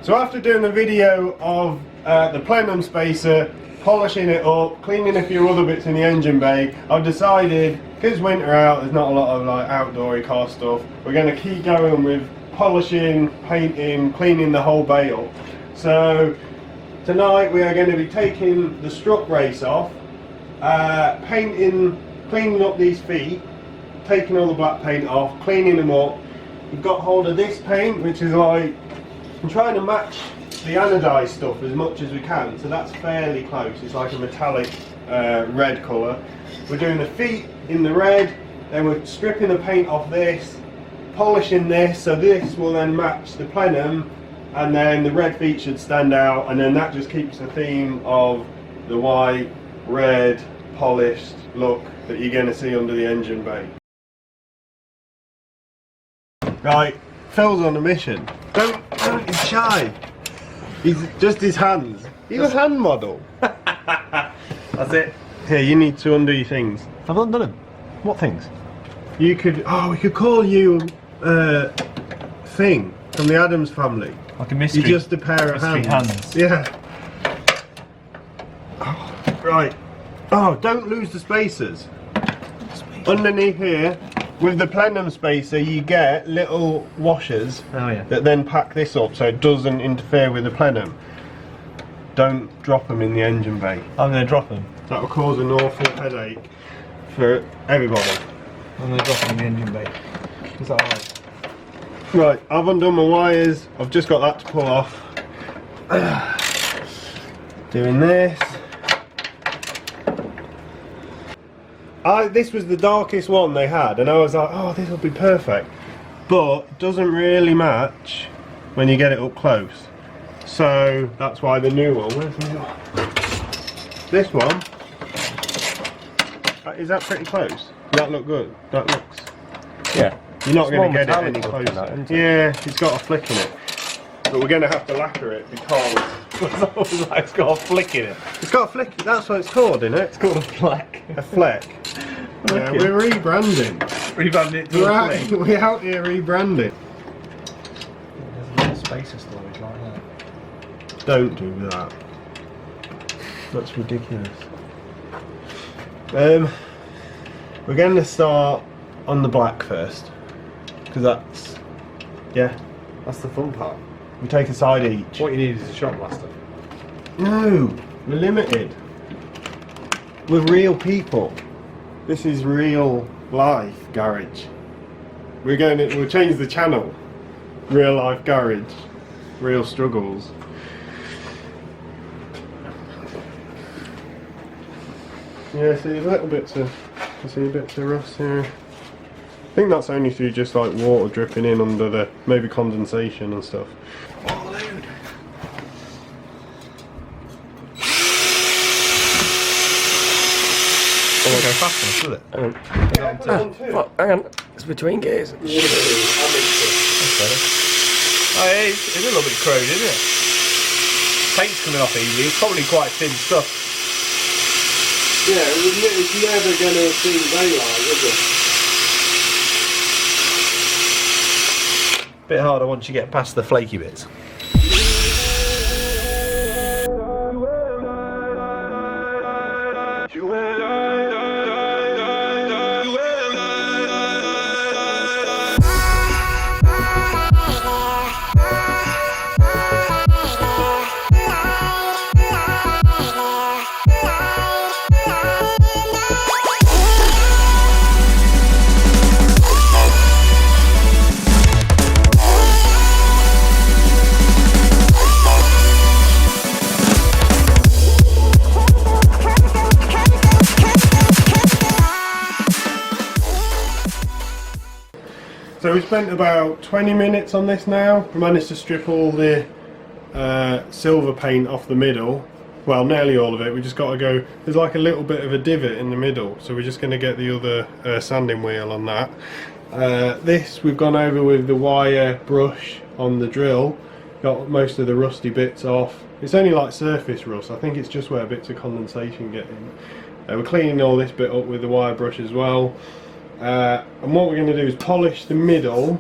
So after doing the video of the plenum spacer, polishing it up, cleaning a few other bits in the engine bay, I've decided, because winter out, there's not a lot of like outdoory car stuff, we're going to keep going with polishing, painting, cleaning the whole bay up. So tonight we are going to be taking the strut race off, painting, cleaning up these feet, taking all the black paint off, cleaning them up. We've got hold of this paint, which is like, I'm trying to match the anodised stuff as much as we can, so that's fairly close. It's like a metallic red colour. We're doing the feet in the red, then we're stripping the paint off this, polishing this, so this will then match the plenum, and then the red feet should stand out, and then that just keeps the theme of the white, red, polished look that you're going to see under the engine bay. Right, Phil's on a mission. Don't, he's shy. He's just his hands. He's a hand model. That's it. Here, you need to undo your things. I've not done them. What things? You could, we could call you Thing from the Addams Family. Like a mystery. You're just a pair of hands. Yeah. Oh, right. Oh, don't lose the spacers. Underneath here, with the plenum spacer, you get little washers that then pack this up so it doesn't interfere with the plenum. Don't drop them in the engine bay. I'm going to drop them. That will cause an awful headache for everybody. I'm going to drop them in the engine bay. Is that alright? Right, I've undone my wires. I've just got that to pull off. Doing this. This was the darkest one they had, and I was like, oh, this will be perfect. But it doesn't really match when you get it up close. So that's why the new one. Where's the new one? This one. Is that pretty close? Does that look good? That looks. Yeah. You're not going to get it any closer. Yeah, it's got a flick in it. But we're going to have to lacquer it because it's got a flick in it. It's got a flick. That's what it's called, isn't it? It's called a fleck. A fleck. Yeah, we're rebranding. Rebranding it to a flick. We're out here rebranding. There's a lot of spacer storage like that. Don't do that. That's ridiculous. We're going to start on the black first, because that's the fun part. We take a side each. What you need is a shot blaster. No, we're limited. We're real people. This is real life garage. We'll change the channel. Real life garage. Real struggles. Yeah, see a little bit of rust here. I think that's only through just like water dripping in under the maybe condensation and stuff. Oh, dude. Go fast enough, will it? Hang on, it's between gears. Oh, yeah, it's a little bit corroded, isn't it? Paint's coming off easy. It's probably quite thin stuff. Yeah, it's never going to see daylight, is it? Bit harder once you get past the flaky bits. So we spent about 20 minutes on this now. We managed to strip all the silver paint off the middle. Well, nearly all of it. We just got to go, there's like a little bit of a divot in the middle, so we're just going to get the other sanding wheel on that. This we've gone over with the wire brush on the drill, got most of the rusty bits off. It's only like surface rust, I think it's just where bits of condensation get in. We're cleaning all this bit up with the wire brush as well. And what we're going to do is polish the middle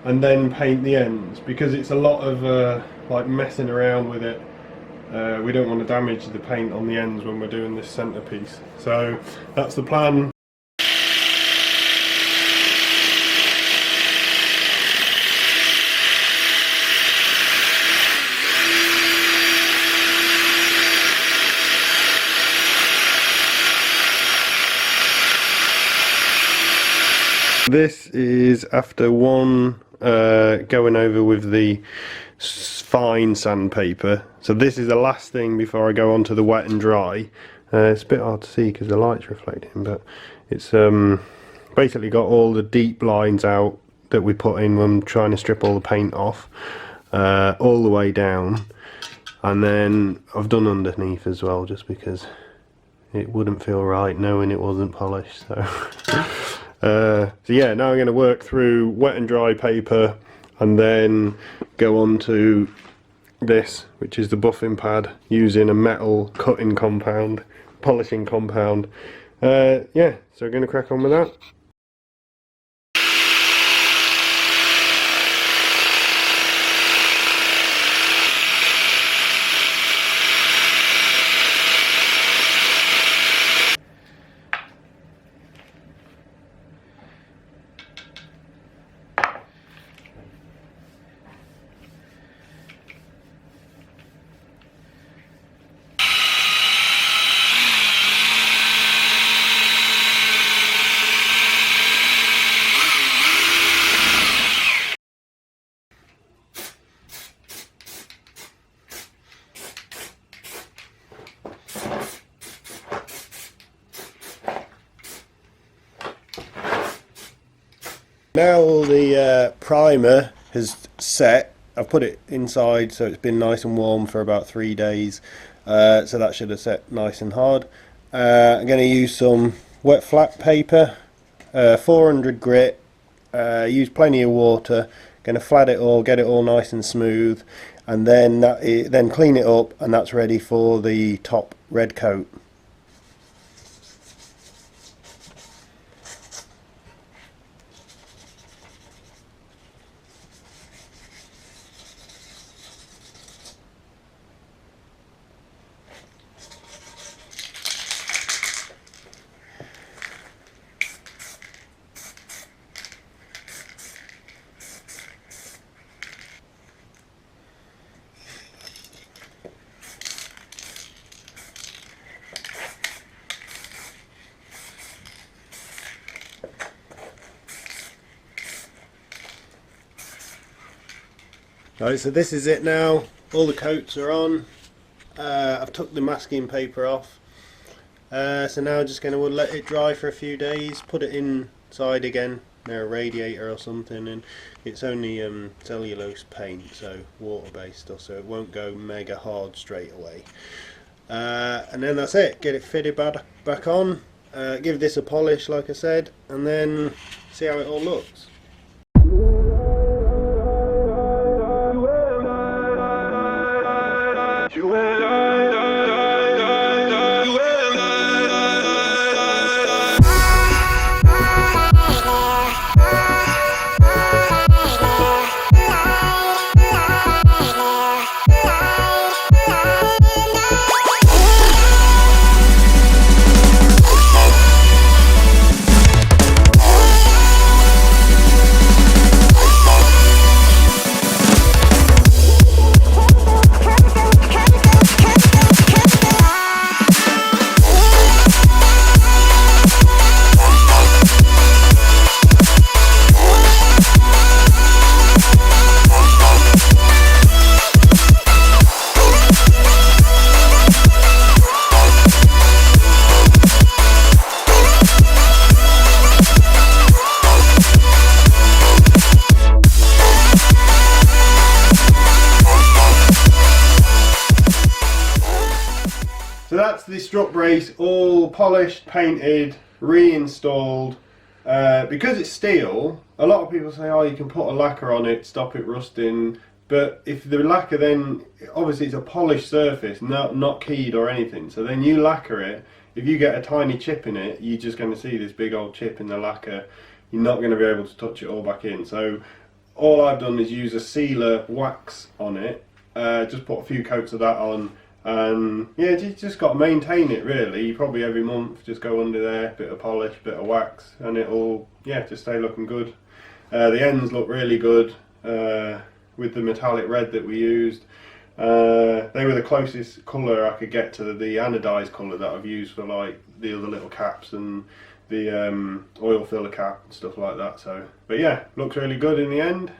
and then paint the ends, because it's a lot of like messing around with it. We don't want to damage the paint on the ends when we're doing this centerpiece. So that's the plan. This is after one going over with the fine sandpaper. So this is the last thing before I go on to the wet and dry. It's a bit hard to see because the light's reflecting, but it's basically got all the deep lines out that we put in when trying to strip all the paint off, all the way down. And then I've done underneath as well, just because it wouldn't feel right knowing it wasn't polished. So yeah, now I'm going to work through wet and dry paper and then go on to this, which is the buffing pad, using a metal cutting compound, polishing compound. Yeah, so we're going to crack on with that. Now all the primer has set, I've put it inside so it's been nice and warm for about 3 days, so that should have set nice and hard. I'm going to use some wet flat paper, 400 grit, use plenty of water, going to flat it all, get it all nice and smooth, and then then clean it up, and that's ready for the top red coat. Right, so this is it now. All the coats are on. I've took the masking paper off. So now I'm just going to let it dry for a few days, put it inside again, near a radiator or something, and it's only cellulose paint, so water-based stuff, so it won't go mega hard straight away. And then that's it. Get it fitted back on, give this a polish like I said, and then see how it all looks. So that's the strut brace all polished, painted, reinstalled. Because it's steel, a lot of people say, oh, you can put a lacquer on it, stop it rusting. But if the lacquer then, obviously it's a polished surface, not keyed or anything. So then you lacquer it, if you get a tiny chip in it, you're just going to see this big old chip in the lacquer. You're not going to be able to touch it all back in. So all I've done is use a sealer wax on it. Just put a few coats of that on, and yeah, you just got to maintain it really. You probably every month just go under there, bit of polish, bit of wax, and it'll, yeah, just stay looking good. The ends look really good with the metallic red that we used. They were the closest colour I could get to the anodised colour that I've used for like the other little caps and the oil filler cap and stuff like that. So, but yeah, looks really good in the end.